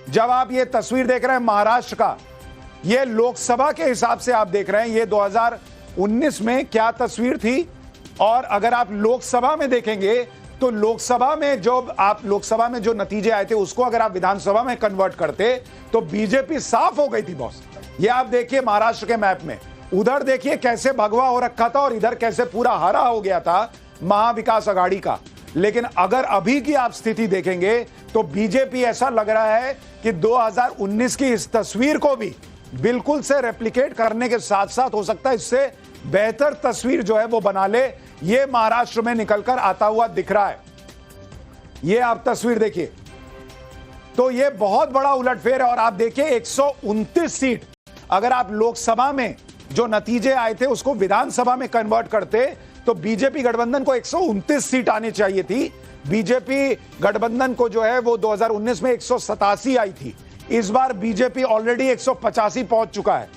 जब आप ये तस्वीर देख रहे हैं महाराष्ट्र का, ये लोकसभा के हिसाब से आप देख रहे हैं, ये 2019 में क्या तस्वीर थी, और अगर आप लोकसभा में देखेंगे तो लोकसभा में जो नतीजे आए थे उसको अगर आप विधानसभा में कन्वर्ट करते तो बीजेपी साफ हो गई थी बॉस। ये आप देखिए महाराष्ट्र के मैप में, उधर देखिए कैसे भगवा हो रखा था और इधर कैसे पूरा हरा हो गया था महाविकास आघाड़ी का। लेकिन अगर अभी की आप स्थिति देखेंगे तो बीजेपी, ऐसा लग रहा है कि 2019 की इस तस्वीर को भी बिल्कुल से रेप्लिकेट करने के साथ साथ हो सकता है इससे बेहतर तस्वीर जो है वो बना ले। ये महाराष्ट्र में निकलकर आता हुआ दिख रहा है। ये आप तस्वीर देखिए, तो ये बहुत बड़ा उलटफेर है। और आप देखिए 129 सीट, अगर आप लोकसभा में जो नतीजे आए थे उसको विधानसभा में कन्वर्ट करते तो बीजेपी गठबंधन को 129 सीट आनी चाहिए थी। बीजेपी गठबंधन को जो है वो 2019 में 187 आई थी, इस बार बीजेपी ऑलरेडी 185 पहुंच चुका है।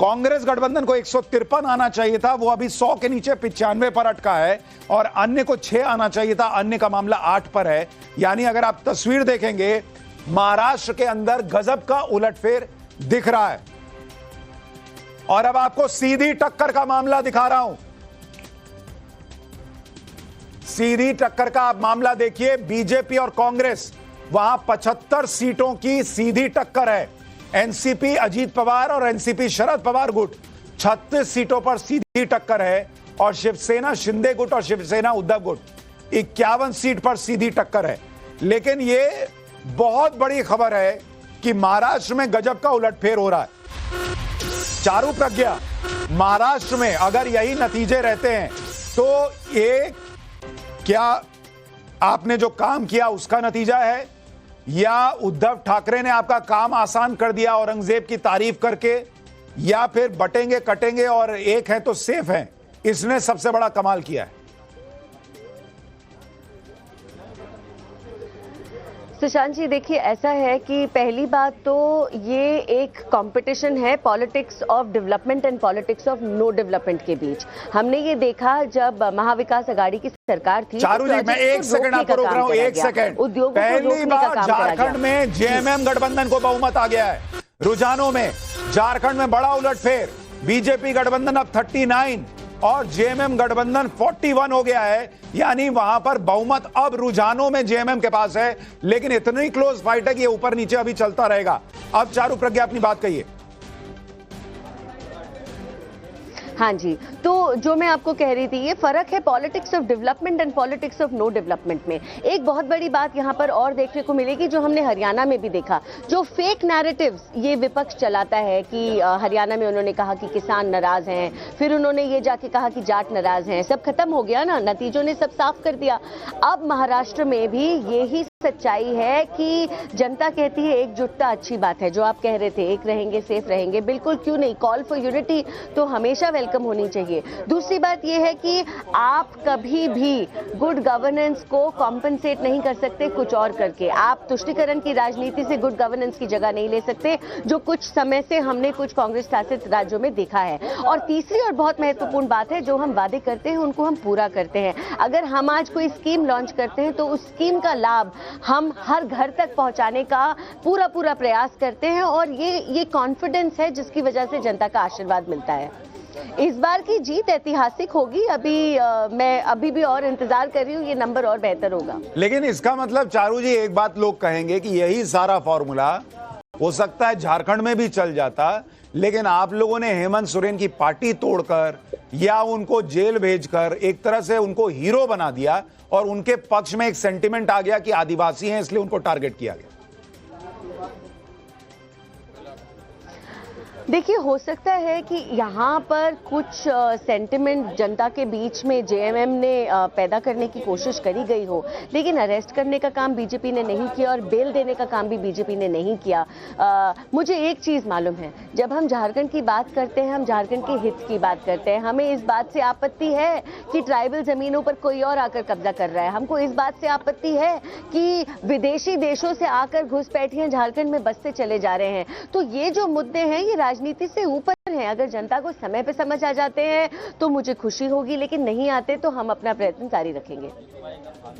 कांग्रेस गठबंधन को 153 आना चाहिए था, वो अभी 100 के नीचे 95 पर अटका है, और अन्य को 6 आना चाहिए था, अन्य का मामला 8 पर है। यानी अगर आप तस्वीर देखेंगे महाराष्ट्र के अंदर गजब का उलटफेर दिख रहा है। और अब आपको सीधी टक्कर का मामला दिखा रहा हूं। सीधी टक्कर का आप मामला देखिए, बीजेपी और कांग्रेस, वहां 75 सीटों की सीधी टक्कर है। एनसीपी अजीत पवार और एनसीपी शरद पवार गुट 36 सीटों पर सीधी टक्कर है, और शिवसेना शिंदे गुट और शिवसेना उद्धव गुट 51 सीट पर सीधी टक्कर है। लेकिन यह बहुत बड़ी खबर है कि महाराष्ट्र में गजब का उलटफेर हो रहा है। चारू प्रज्ञा, महाराष्ट्र में अगर यही नतीजे रहते हैं तो ये क्या आपने जो काम किया उसका नतीजा है, या उद्धव ठाकरे ने आपका काम आसान कर दिया औरंगजेब की तारीफ करके, या फिर बटेंगे कटेंगे और एक है तो सेफ है, इसने सबसे बड़ा कमाल किया है? सुशांत जी, देखिए ऐसा है कि पहली बात तो ये एक कंपटीशन है politics of development and politics of no development के बीच। हमने ये देखा जब महाविकास आघाड़ी की सरकार थी। चारू जी, मैं एक सेकंड आपको रोक रहा हूं, एक सेकंड। पहली बार झारखंड में जेएमएम गठबंधन को बहुमत आ गया है। रुझानों में झारखंड में बड़ा उलटफेर, बीजेपी गठबंधन अब 39 और जेएमएम गठबंधन 41 हो गया है। यानी वहां पर बहुमत अब रुझानों में जेएमएम के पास है, लेकिन इतनी क्लोज फाइट है कि ये ऊपर नीचे अभी चलता रहेगा। अब चारू प्रज्ञा अपनी बात कहिए। हाँ जी, तो जो मैं आपको कह रही थी, ये फर्क है politics of development and politics of no development में। एक बहुत बड़ी बात यहाँ पर और देखने को मिलेगी, जो हमने हरियाणा में भी देखा, जो फेक नैरेटिव्स ये विपक्ष चलाता है कि हरियाणा में उन्होंने कहा कि किसान नाराज हैं, फिर उन्होंने ये जाके कहा कि जाट नाराज हैं, सब खत्म हो गया ना, नतीजों ने सब साफ कर दिया। अब महाराष्ट्र में भी यही सच्चाई है कि जनता कहती है एकजुटता अच्छी बात है। जो आप कह रहे थे, एक रहेंगे सेफ रहेंगे, बिल्कुल क्यों नहीं, कॉल फॉर यूनिटी तो हमेशा वेलकम होनी चाहिए। दूसरी बात यह है कि आप कभी भी गुड गवर्नेंस को कॉम्पनसेट नहीं कर सकते कुछ और करके। आप तुष्टीकरण की राजनीति से गुड गवर्नेंस की जगह नहीं ले सकते, जो कुछ समय से हमने कुछ कांग्रेस शासित राज्यों में देखा है। और तीसरी और बहुत महत्वपूर्ण बात है, जो हम वादे करते हैं उनको हम पूरा करते हैं। अगर हम आज कोई स्कीम लॉन्च करते हैं तो उस स्कीम का लाभ हम हर घर तक पहुंचाने का पूरा प्रयास करते हैं, और ये कॉन्फिडेंस है जिसकी वजह से जनता का आशीर्वाद मिलता है। इस बार की जीत ऐतिहासिक होगी। मैं अभी भी और इंतजार कर रही हूँ, ये नंबर और बेहतर होगा। लेकिन इसका मतलब चारू जी, एक बात लोग कहेंगे कि यही सारा फॉर्मूला हो सकता है झारखंड में भी चल जाता, लेकिन आप लोगों ने हेमंत सोरेन की पार्टी तोड़कर या उनको जेल भेजकर एक तरह से उनको हीरो बना दिया, और उनके पक्ष में एक सेंटिमेंट आ गया कि आदिवासी हैं इसलिए उनको टारगेट किया गया। देखिए, हो सकता है कि यहाँ पर कुछ सेंटिमेंट जनता के बीच में जेएमएम ने पैदा करने की कोशिश करी गई हो, लेकिन अरेस्ट करने का काम बीजेपी ने नहीं किया और बेल देने का काम भी बीजेपी ने नहीं किया। मुझे एक चीज़ मालूम है, जब हम झारखंड की बात करते हैं, हम झारखंड के हित की बात करते हैं। हमें इस बात से आपत्ति है कि ट्राइबल जमीनों पर कोई और आकर कब्जा कर रहा है। हमको इस बात से आपत्ति है कि विदेशी देशों से आकर घुसपैठियां झारखंड में बसते चले जा रहे हैं। तो ये जो मुद्दे हैं, ये राजनीति से ऊपर हैं। अगर जनता को समय पे समझ आ जाते हैं तो मुझे खुशी होगी, लेकिन नहीं आते तो हम अपना प्रयत्न जारी रखेंगे।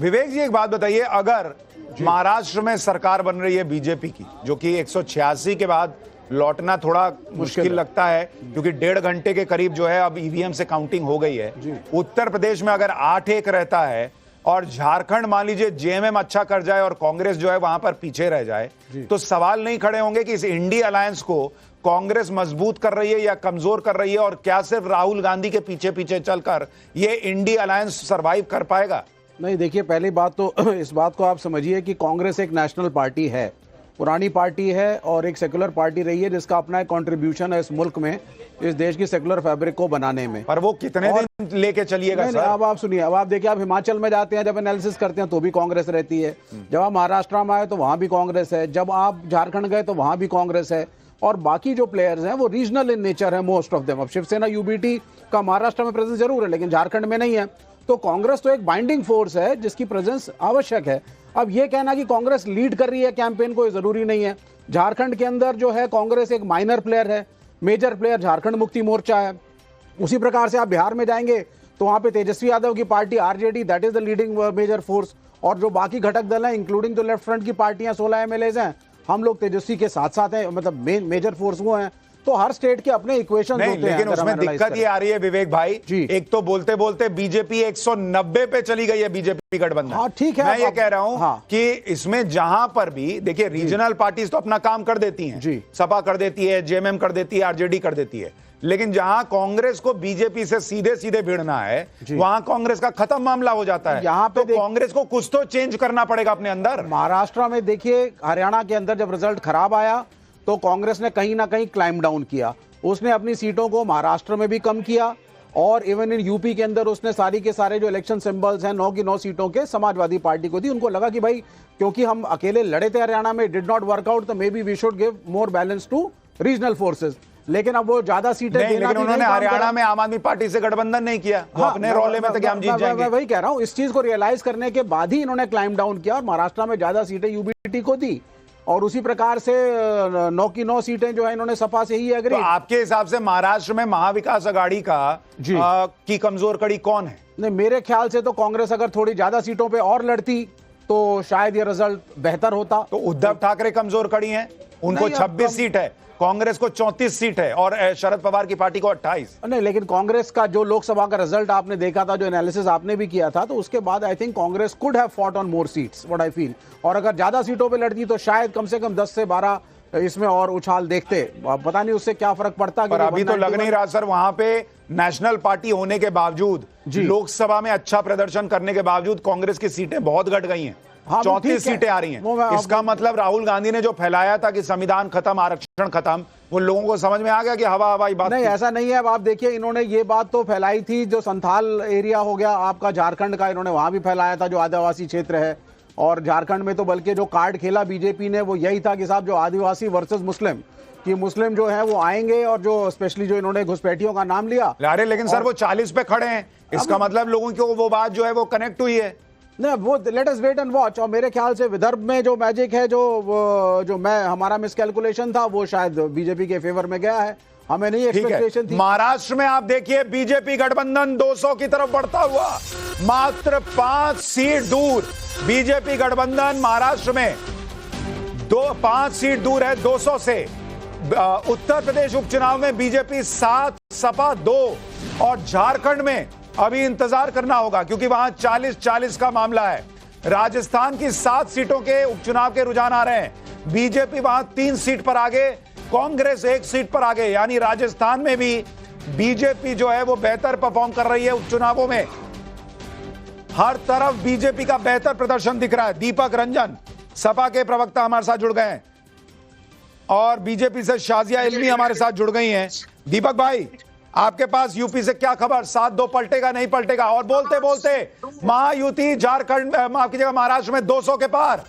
विवेक जी, एक बात बताइए, अगर महाराष्ट्र में सरकार बन रही है बीजेपी की, जो कि 186 के बाद लौटना थोड़ा मुश्किल लगता है, क्योंकि 1.5 घंटे के करीब जो है अब ईवीएम से काउंटिंग हो गई है। उत्तर प्रदेश में अगर 8-1 रहता है और झारखंड मान लीजिए जेएमएम अच्छा कर जाए और कांग्रेस जो है वहां पर पीछे रह जाए, तो सवाल नहीं खड़े होंगे कि इस इंडी अलायंस को कांग्रेस मजबूत कर रही है या कमजोर कर रही है, और क्या सिर्फ राहुल गांधी के पीछे पीछे चलकर ये इंडी अलायंस सरवाइव कर पाएगा? नहीं, देखिए, पहली बात तो इस बात को आप समझिए कि कांग्रेस एक नेशनल पार्टी है, पुरानी पार्टी है और एक सेकुलर पार्टी रही है, जिसका अपना एक कंट्रीब्यूशन है इस मुल्क में, इस देश की सेकुलर फैब्रिक को बनाने में। पर वो कितने दिन लेके चलिएगा सर? अब आप सुनिए, अब आप देखिए, आप हिमाचल में जाते हैं, जब एनालिसिस करते हैं तो भी कांग्रेस रहती है, जब आप महाराष्ट्र में आए तो वहां भी कांग्रेस है, जब आप झारखंड गए तो वहां भी कांग्रेस है, और बाकी जो प्लेयर्स हैं वो रीजनल इन नेचर है, मोस्ट ऑफ देम। अब शिवसेना यूबीटी का महाराष्ट्र में प्रेजेंस जरूर है, लेकिन झारखंड में नहीं है। तो कांग्रेस तो एक बाइंडिंग फोर्स है जिसकी प्रेजेंस आवश्यक है। अब ये कहना कि कांग्रेस लीड कर रही है कैंपेन को, ये जरूरी नहीं है। झारखंड के अंदर जो है कांग्रेस एक माइनर प्लेयर है, मेजर प्लेयर झारखंड मुक्ति मोर्चा है। उसी प्रकार से आप बिहार में जाएंगे तो वहां पे तेजस्वी यादव की party RJD, that is the leading major force, और जो बाकी घटक दल हैं इंक्लूडिंग जो लेफ्ट फ्रंट की पार्टियां 16 एमएलएज हैं, हम लोग तेजस्वी के साथ साथ हैं, मतलब मेजर फोर्स वो हैं। तो हर स्टेट के अपने इक्वेशन होते हैं। लेकिन उसमें दिक्कत ये आ रही है विवेक भाई, एक तो बोलते बोलते बीजेपी 190 पे चली गई है, बीजेपी गठबंधन। हाँ, ठीक है, मैं ये कह रहा हूं कि इसमें जहां पर भी देखिए रीजनल पार्टीज तो अपना काम कर देती हैं, सपा कर देती है, जेएमएम कर देती है, आरजेडी कर देती है, लेकिन जहां कांग्रेस को बीजेपी से सीधे सीधे भिड़ना है वहां कांग्रेस का खत्म मामला हो जाता है। यहाँ पे तो कांग्रेस को कुछ तो चेंज करना पड़ेगा अपने अंदर। महाराष्ट्र में देखिए, हरियाणा के अंदर जब रिजल्ट खराब आया तो कांग्रेस ने कहीं ना कहीं क्लाइम डाउन किया, उसने अपनी सीटों को महाराष्ट्र में भी कम किया, और इवन इन यूपी के अंदर उसने सारी के सारे जो इलेक्शन सिंबल्स हैं 9 की 9 सीटों के समाजवादी पार्टी को दी। उनको लगा कि भाई क्योंकि हम अकेले लड़े थे हरियाणा में, डिड नॉट वर्कआउट, तो may be we should give more balance to regional forces. लेकिन अब वो ज्यादा सीटें देना, लेकिन उन्होंने हरियाणा में आम आदमी पार्टी से गठबंधन नहीं किया, वो अपने रोले में थे कि हम जीत जाएंगे। वही कह रहा हूं, इस चीज को रियलाइज करने के बाद ही इन्होंने क्लाइम डाउन किया और महाराष्ट्र में ज्यादा सीटें यूबीटी को दी, और उसी प्रकार से 9 की 9 सीटें जो है इन्होंने सपा से ही एग्री। तो आपके हिसाब से महाराष्ट्र में महाविकास आघाड़ी की कमजोर कड़ी कौन है? नहीं, मेरे ख्याल से तो कांग्रेस अगर थोड़ी ज्यादा सीटों पे और लड़ती तो शायद ये रिजल्ट बेहतर होता। तो उद्धव ठाकरे कमजोर कड़ी हैं, उनको 26 सीट है, कांग्रेस को 34 सीट है, और शरद पवार की पार्टी को 28। नहीं, लेकिन कांग्रेस का जो लोकसभा का रिजल्ट आपने देखा था, जो एनालिसिस आपने भी किया था, तो उसके बाद I think Congress could have fought on more seats, what I feel. और अगर ज्यादा सीटों पे लड़ती तो शायद कम से कम 10 से 12 इसमें और उछाल देखते। पता नहीं उससे क्या फर्क पड़ता। पर अभी तो लग नहीं रहा सर, वहां पे नेशनल पार्टी होने के बावजूद, लोकसभा में अच्छा प्रदर्शन करने के बावजूद कांग्रेस की सीटें बहुत घट गई हैं। 34 सीटें आ रही हैं। इसका मतलब राहुल गांधी ने जो फैलाया था कि संविधान खत्म, आरक्षण खत्म, वो लोगों को समझ में आ गया कि हवा हवाई बात नहीं, ऐसा नहीं है। अब आप देखिए, इन्होंने ये बात तो फैलाई थी, जो संथाल एरिया हो गया आपका झारखंड का, इन्होंने वहां भी फैलाया था, जो आदिवासी क्षेत्र है। और झारखंड में तो बल्कि जो कार्ड खेला बीजेपी ने वो यही था कि साहब जो आदिवासी वर्सेस मुस्लिम, कि मुस्लिम जो है वो आएंगे, और जो स्पेशली जो इन्होंने घुसपैठियों का नाम लिया। अरे लेकिन सर वो 40 पे खड़े हैं, इसका मतलब लोगों को वो बात जो है वो कनेक्ट हुई है। नहीं, वो let us wait and watch. और मेरे ख्याल से विदर्भ में जो मैजिक है, जो हमारा मिसकैलकुलेशन था, वो शायद बीजेपी के फेवर में गया है, हमें नहीं एक्सपेक्टेशन थी। महाराष्ट्र में आप देखिए बीजेपी गठबंधन 200 की तरफ बढ़ता हुआ, मात्र 5 सीट दूर बीजेपी गठबंधन महाराष्ट्र में 5 सीट दूर है 200 से। उत्तर प्रदेश उपचुनाव में बीजेपी 7, सपा 2, और झारखंड में अभी इंतजार करना होगा क्योंकि वहां 40-40 का मामला है। राजस्थान की 7 सीटों के उपचुनाव के रुझान आ रहे हैं, बीजेपी वहां 3 सीट पर आगे, कांग्रेस 1 सीट पर आगे, यानी राजस्थान में भी बीजेपी जो है वो बेहतर परफॉर्म कर रही है उपचुनावों में। हर तरफ बीजेपी का बेहतर प्रदर्शन दिख रहा है। दीपक रंजन सपा के प्रवक्ता हमारे साथ जुड़ गए हैं, और बीजेपी से शाजिया इल्मी हमारे साथ जुड़ गई हैं। दीपक भाई, आपके पास यूपी से क्या खबर? 7-2 पलटेगा नहीं पलटेगा? और बोलते बोलते महायुति झारखंड, माफ कीजिएगा, महाराष्ट्र में 200 के पार,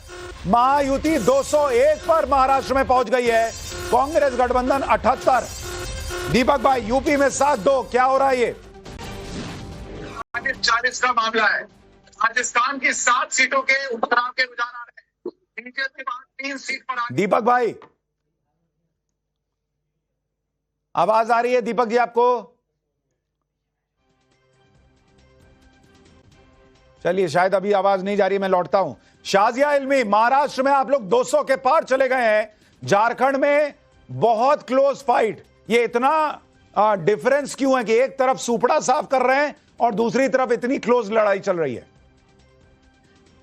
महायुति 201 पर महाराष्ट्र में पहुंच गई है, कांग्रेस गठबंधन 78। दीपक भाई, यूपी में 7-2 क्या हो रहा है? ये 40 का मामला है। राजस्थान की 7 सीटों के उपचुनाव के रुझान आ रहे हैं, बीजेपी 3 सीट पर आगे। दीपक भाई, आवाज आ रही है दीपक जी आपको? चलिए, शायद अभी आवाज नहीं जा रही, मैं लौटता हूं। शाजिया इल्मी, महाराष्ट्र में आप लोग 200 के पार चले गए हैं, झारखंड में बहुत क्लोज फाइट, ये इतना डिफरेंस क्यों है कि एक तरफ सुपड़ा साफ कर रहे हैं और दूसरी तरफ इतनी क्लोज लड़ाई चल रही है?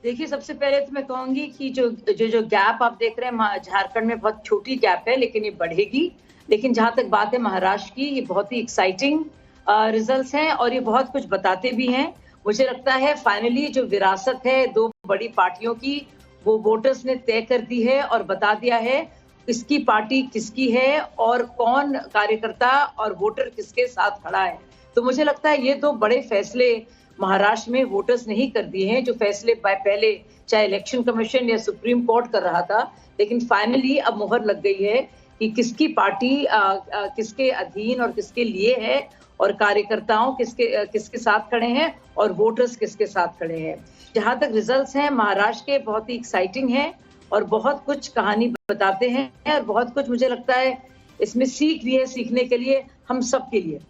देखिए, सबसे पहले तो मैं कहूंगी कि जो गैप आप देख रहे हैं झारखंड में, बहुत छोटी गैप है, लेकिन ये बढ़ेगी। लेकिन जहां तक बात है महाराष्ट्र की, ये बहुत ही एक्साइटिंग रिजल्ट्स हैं और ये बहुत कुछ बताते भी हैं। मुझे लगता है फाइनली जो विरासत है दो बड़ी पार्टियों की, वो वोटर्स ने तय कर दी है और बता दिया है किसकी पार्टी किसकी है और कौन कार्यकर्ता और वोटर किसके साथ खड़ा है। तो मुझे लगता है ये दो बड़े फैसले महाराष्ट्र में वोटर्स नहीं कर दिए हैं, जो फैसले पहले चाहे इलेक्शन कमीशन या सुप्रीम कोर्ट कर रहा था, लेकिन फाइनली अब मुहर लग गई है कि किसकी पार्टी किसके अधीन और किसके लिए है और कार्यकर्ताओं किसके साथ खड़े हैं और वोटर्स किसके साथ खड़े हैं। जहां तक रिजल्ट्स हैं महाराष्ट्र के, बहुत ही एक्साइटिंग है और बहुत कुछ कहानी बताते हैं और बहुत कुछ मुझे लगता है इसमें सीख भी है, सीखने के लिए हम सब के लिए।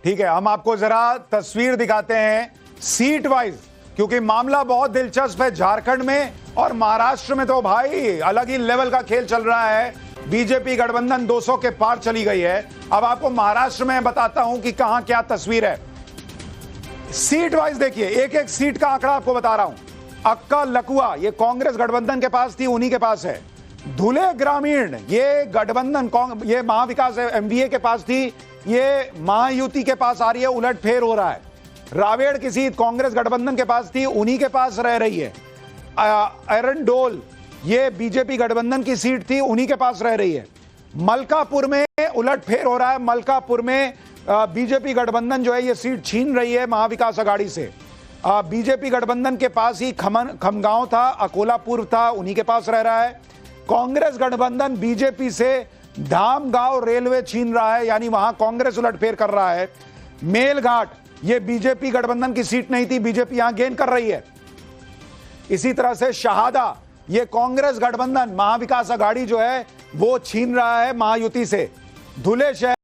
ठीक है, हम आपको जरा तस्वीर दिखाते हैं सीट वाइज, क्योंकि मामला बहुत दिलचस्प है। झारखंड में और महाराष्ट्र में तो भाई अलग ही लेवल का खेल चल रहा है। बीजेपी गठबंधन 200 के पार चली गई है। अब आपको महाराष्ट्र में बताता हूं कि कहां क्या तस्वीर है। सीट वाइज देखिए, एक एक सीट का आंकड़ा आपको बता रहा हूं। अक्का लकुआ ये कांग्रेस गठबंधन के पास थी, उन्हीं के पास है। धुले ग्रामीण ये गठबंधन ये महाविकास एमवीए के पास थी, ये महायुति के पास आ रही है, उलटफेर हो रहा है। रावेड़ की सीट कांग्रेस गठबंधन के पास थी, उन्हीं के पास रह रही है। एरंडोल ये बीजेपी गठबंधन की सीट थी, उन्हीं के पास रह रही है। मलकापुर में उलटफेर हो रहा है। मलकापुर में बीजेपी गठबंधन जो है ये सीट छीन रही है महाविकास आघाड़ी से। बीजेपी गठबंधन के पास ही खमगांव था, अकोलापुर था, उन्हीं के पास रह रहा है। कांग्रेस गठबंधन बीजेपी से धामगांव रेलवे छीन रहा है, यानी वहां कांग्रेस उलटफेर कर रहा है। मेलघाट ये बीजेपी गठबंधन की सीट नहीं थी, बीजेपी यहां गेन कर रही है। इसी तरह से शहादा ये कांग्रेस गठबंधन महाविकास आघाड़ी जो है वो छीन रहा है महायुति से। धुले शहर